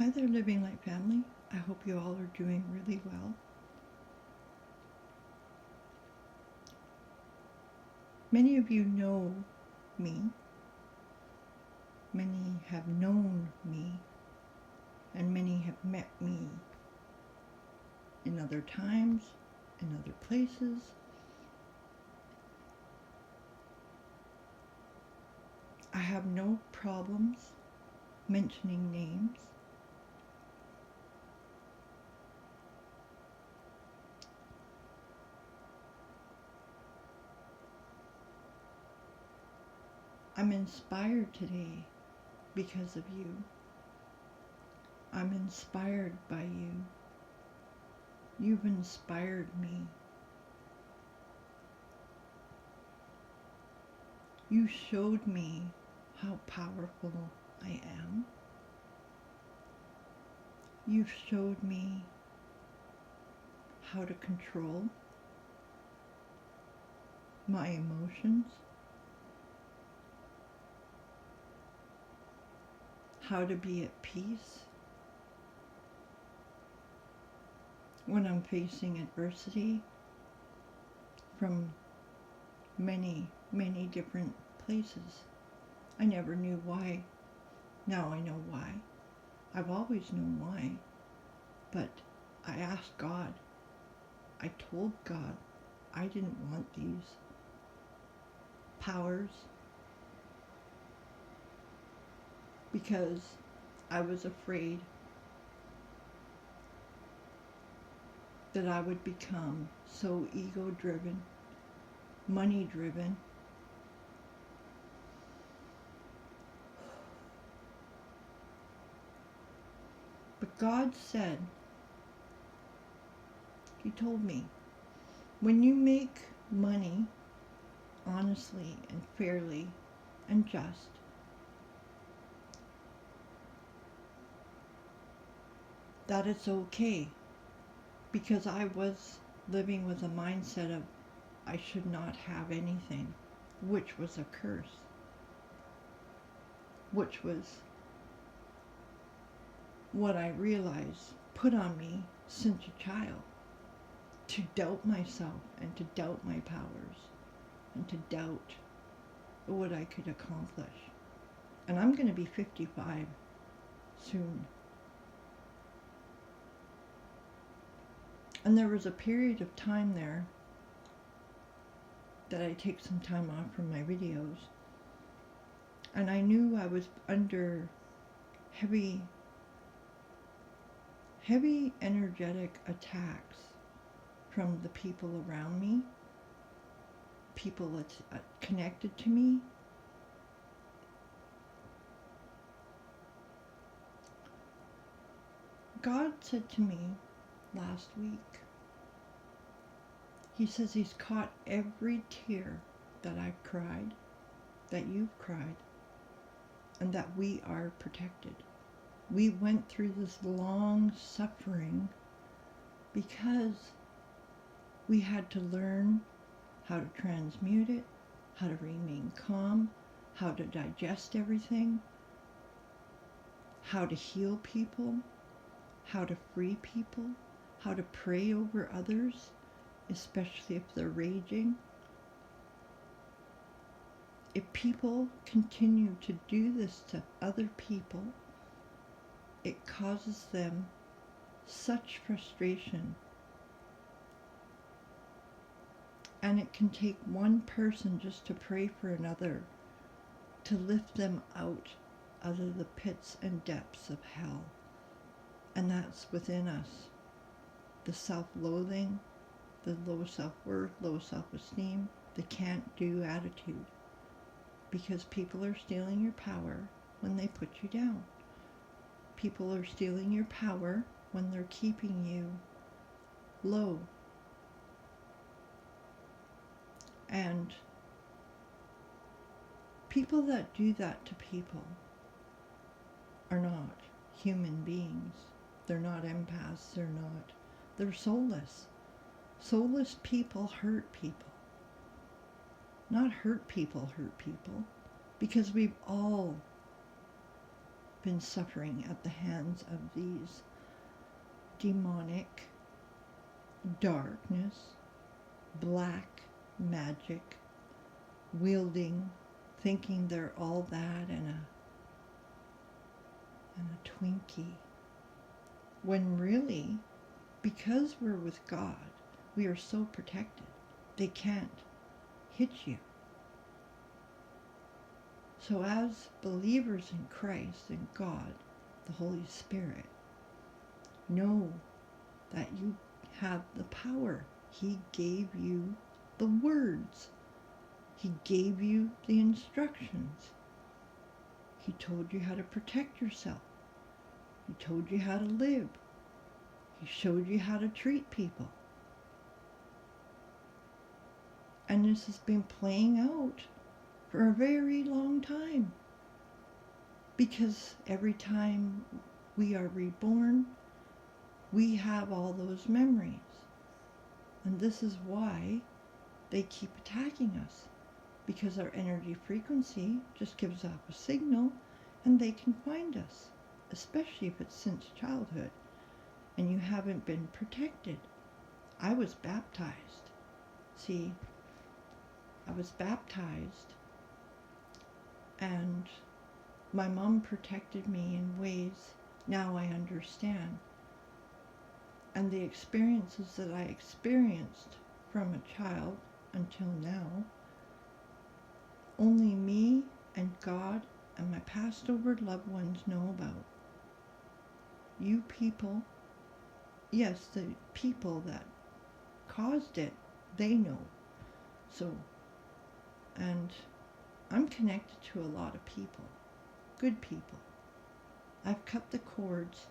Hi there, Living Light family. I hope you all are doing really well. Many of you know me. Many have known me. And many have met me in other times, in other places. I have no problems mentioning names. I'm inspired today because of you. I'm inspired by you. You've inspired me. You showed me how powerful I am. You've showed me how to control my emotions, how to be at peace when I'm facing adversity from many, many different places. I never knew why. Now I know why. I've always known why. But I asked God. I told God I didn't want these powers because I was afraid that I would become so ego-driven, money-driven, but God said, He told me, when you make money honestly and fairly and just, that it's okay, because I was living with a mindset of I should not have anything, which was a curse, which was what I realized put on me since a child, to doubt myself and to doubt my powers and to doubt what I could accomplish. And I'm going to be 55 soon. And there was a period of time there that I take some time off from my videos, and I knew I was under heavy energetic attacks from the people around me, people that connected to me. God said to me last week, He says He's caught every tear that I've cried, that you've cried, and that we are protected. We went through this long suffering because we had to learn how to transmute it, how to remain calm, how to digest everything, how to heal people, how to free people, how to pray over others, especially if they're raging. If people continue to do this to other people, it causes them such frustration. And it can take one person just to pray for another to lift them out of the pits and depths of hell. And that's within us. The self-loathing, the low self-worth, low self-esteem, the can't-do attitude. Because people are stealing your power when they put you down. People are stealing your power when they're keeping you low. And people that do that to people are not human beings. They're not empaths. They're soulless. Soulless people hurt people. Not hurt people, because we've all been suffering at the hands of these demonic darkness, black magic, wielding, thinking they're all that and a Twinkie. When really, because we're with God, we are so protected. They can't hit you. So as believers in Christ and God, the Holy Spirit, know that you have the power. He gave you the words. He gave you the instructions. He told you how to protect yourself. He told you how to live. He showed you how to treat people. And this has been playing out for a very long time. Because every time we are reborn, we have all those memories. And this is why they keep attacking us. Because our energy frequency just gives off a signal and they can find us. Especially if it's since childhood and you haven't been protected. I was baptized. See, I was baptized and my mom protected me in ways now I understand. And the experiences that I experienced from a child until now, only me and God and my passed over loved ones know about. You people, yes, the people that caused it, they know. So, and I'm connected to a lot of people, good people. I've cut the cords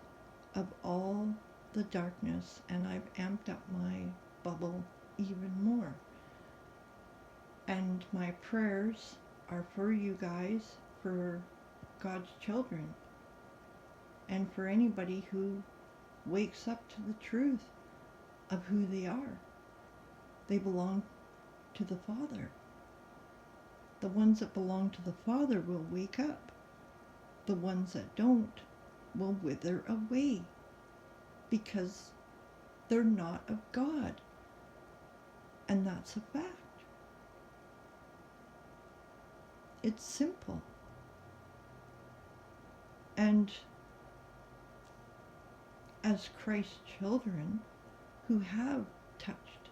of all the darkness and I've amped up my bubble even more. And my prayers are for you guys, for God's children, and for anybody who wakes up to the truth of who they are. They belong to the Father. The ones that belong to the Father will wake up. The ones that don't will wither away because they're not of God. And that's a fact. It's simple. And as Christ's children who have touched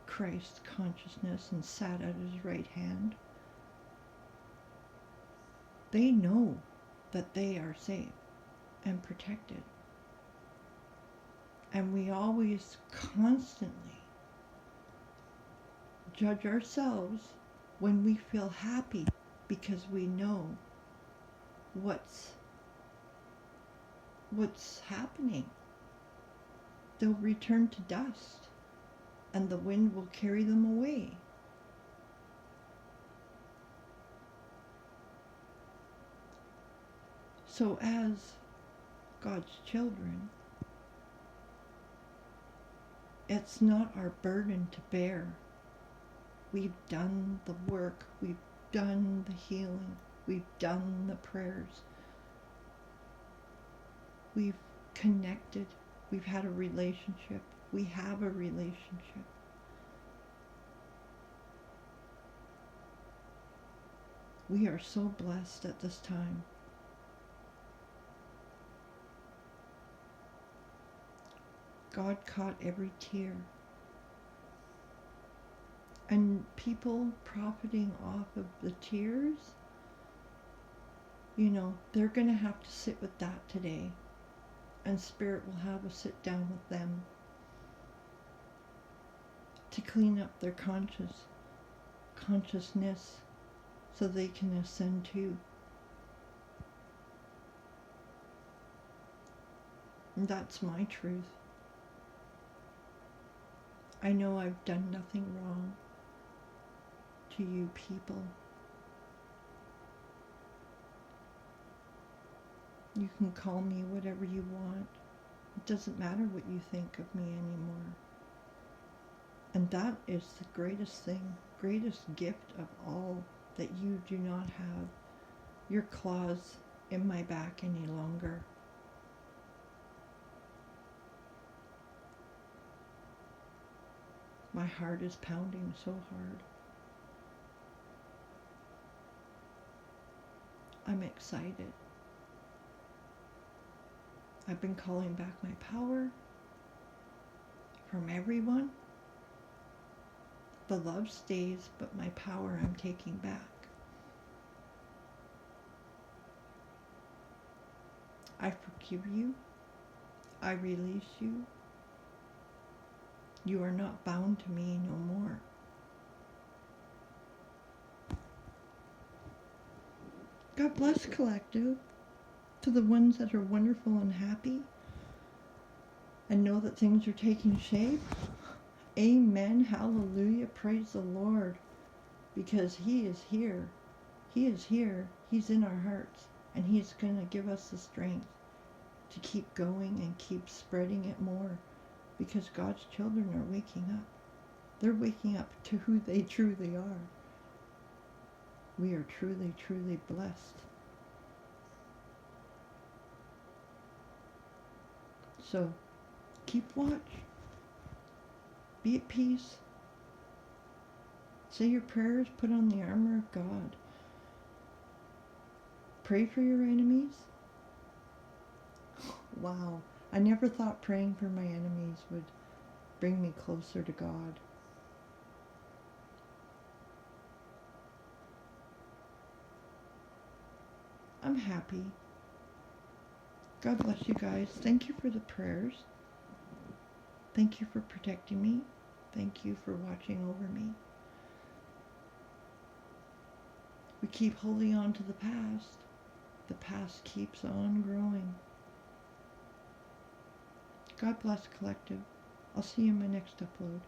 Christ's consciousness and sat at his right hand, they know that they are safe and protected. And we always constantly judge ourselves when we feel happy because we know what's happening. They'll return to dust and the wind will carry them away. So as God's children, it's not our burden to bear. We've done the work, we've done the healing, we've done the prayers. We've connected, we've had a relationship, we have a relationship. We are so blessed at this time. God caught every tear. And people profiting off of the tears, they're going to have to sit with that today. And Spirit will have a sit down with them to clean up their consciousness so they can ascend too. And that's my truth. I know I've done nothing wrong to you people. You can call me whatever you want. It doesn't matter what you think of me anymore. And that is the greatest thing, greatest gift of all, that you do not have your claws in my back any longer. My heart is pounding so hard. I'm excited. I've been calling back my power from everyone. The love stays, but my power I'm taking back. I forgive you. I release you. You are not bound to me no more. God bless, collective, to the ones that are wonderful and happy and know that things are taking shape. Amen. Hallelujah. Praise the Lord. Because He is here. He is here. He's in our hearts. And He's going to give us the strength to keep going and keep spreading it more. Because God's children are waking up. They're waking up to who they truly are. We are truly, truly blessed. So, keep watch. Be at peace. Say your prayers, put on the armor of God. Pray for your enemies. Wow, I never thought praying for my enemies would bring me closer to God. I'm happy. God bless you guys. Thank you for the prayers. Thank you for protecting me. Thank you for watching over me. We keep holding on to the past. The past keeps on growing. God bless, collective. I'll see you in my next upload.